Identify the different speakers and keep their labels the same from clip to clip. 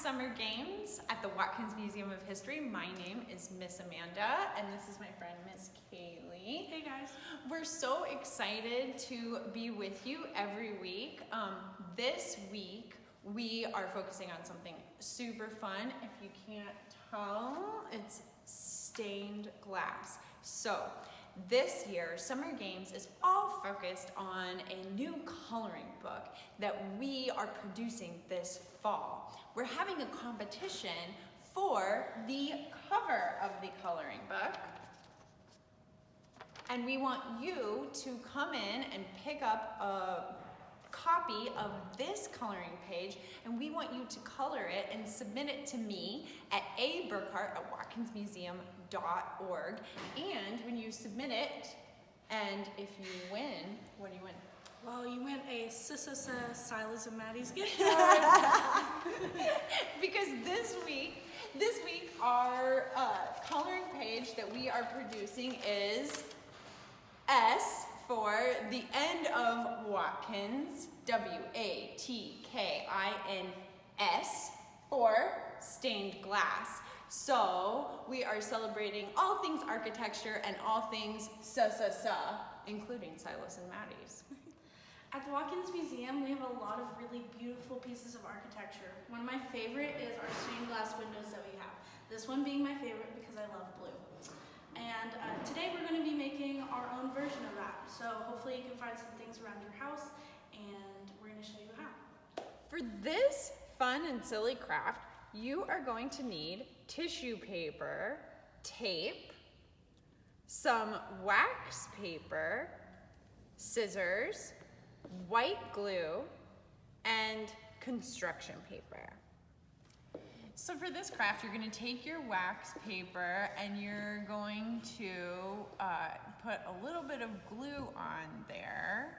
Speaker 1: Summer Games at the Watkins Museum of History. My name is Miss Amanda, and this is my friend Miss Kaylee.
Speaker 2: Hey guys.
Speaker 1: We're so excited to be with you every week. This week we are focusing on something super fun. If you can't tell, it's stained glass. So this year, Summer Games is all focused on a new coloring book that we are producing this fall. We're having a competition for the cover of the coloring book. And we want you to come in and pick up a copy of this coloring page, and we want you to color it and submit it to me at aburkhart@watkinsmuseum.org. And when you submit it, and if you win, what do you win?
Speaker 2: Well, you win a Silas and Maddie's gift card.
Speaker 1: Because this week our coloring page that we are producing is S for the end of Watkins, WATKINS, for stained glass. So we are celebrating all things architecture and all things including Silas and Maddie's.
Speaker 2: At the Watkins Museum, we have a lot of really beautiful pieces of architecture. One of my favorite is our stained glass windows that we have. This one being my favorite because I love blue. And today we're going to be making our own version of that. So hopefully you can find some things around your house, and we're going to show you how.
Speaker 1: For this fun and silly craft, you are going to need tissue paper, tape, some wax paper, scissors, white glue, and construction paper. So for this craft, you're going to take your wax paper and you're going to put a little bit of glue on there.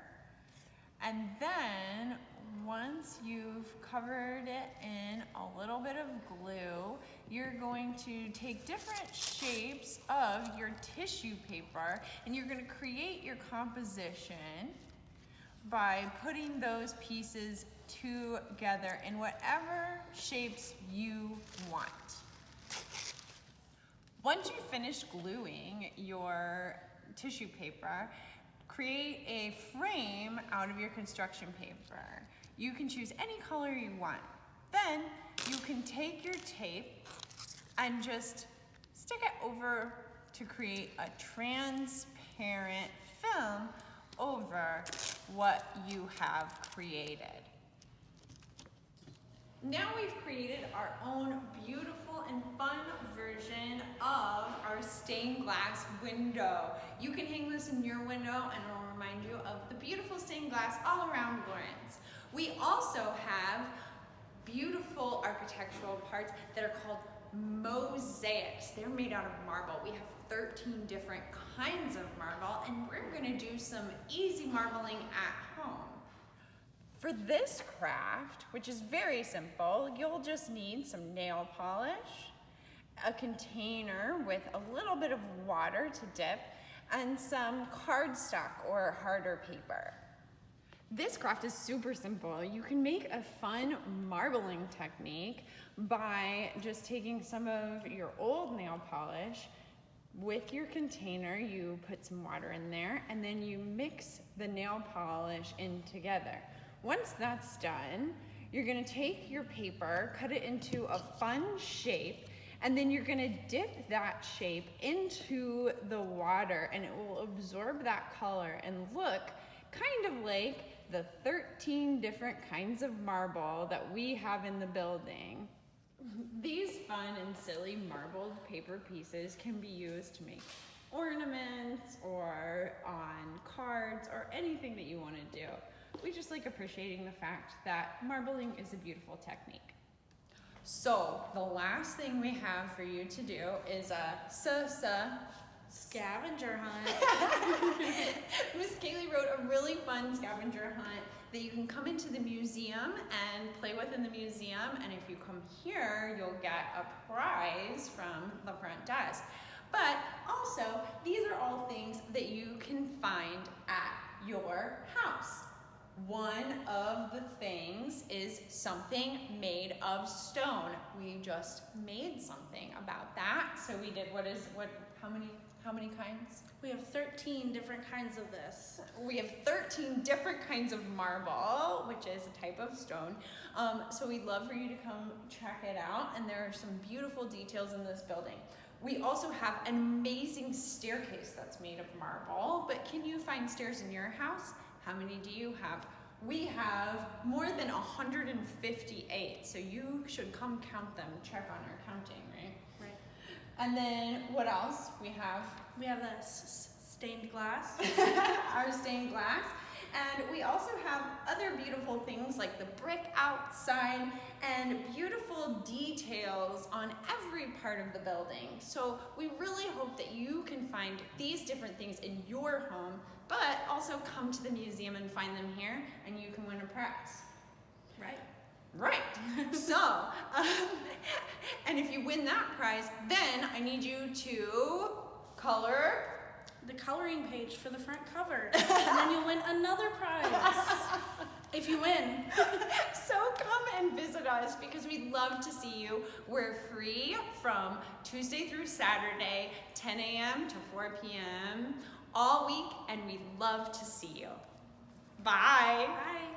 Speaker 1: And then once you've covered it in a little bit of glue, you're going to take different shapes of your tissue paper and you're going to create your composition by putting those pieces together in whatever shapes you want. Once you finish gluing your tissue paper, create a frame out of your construction paper. You can choose any color you want. Then you can take your tape and just stick it over to create a transparent film over what you have created. Now we've created our own beautiful and fun version of our stained glass window. You can hang this in your window and it'll remind you of the beautiful stained glass all around Lawrence. We also have beautiful architectural parts that are called mosaics. They're made out of marble. We have 13 different kinds of marble, and we're going to do some easy marbling at home. For this craft, which is very simple, you'll just need some nail polish, a container with a little bit of water to dip, and some cardstock or harder paper. This craft is super simple. You can make a fun marbling technique by just taking some of your old nail polish with your container. You put some water in there and then you mix the nail polish in together. Once that's done, you're gonna take your paper, cut it into a fun shape, and then you're gonna dip that shape into the water and it will absorb that color and look kind of like the 13 different kinds of marble that we have in the building. These fun and silly marbled paper pieces can be used to make ornaments or on cards or anything that you want to do. We just like appreciating the fact that marbling is a beautiful technique. So the last thing we have for you to do is a
Speaker 2: Scavenger Hunt.
Speaker 1: Miss Kaylee wrote a really fun scavenger hunt that you can come into the museum and play with in the museum, and if you come here, you'll get a prize from the front desk. But also, these are all things that you can find at your house. one of the things is something made of stone. We just made something about that. So we did, how many kinds?
Speaker 2: We have 13 different kinds of this.
Speaker 1: We have 13 different kinds of marble, which is a type of stone. So we'd love for you to come check it out. And there are some beautiful details in this building. We also have an amazing staircase that's made of marble. But can you find stairs in your house? How many do you have? We have more than 158. So you should come count them, check on our counting, right?
Speaker 2: Right.
Speaker 1: And then what else? We have
Speaker 2: this stained glass.
Speaker 1: our stained glass. And we also have other beautiful things like the brick outside and beautiful details on every part of the building. So we really hope that you can find these different things in your home, but also come to the museum and find them here, and you can win a prize.
Speaker 2: Right.
Speaker 1: Right. So, and if you win that prize, then I need you to color
Speaker 2: the coloring page for the front cover, and then you'll win another prize if you win.
Speaker 1: So come and visit us because we'd love to see you. We're free from Tuesday through Saturday, 10 a.m. to 4 p.m. all week, and we'd love to see you. Bye.
Speaker 2: Bye.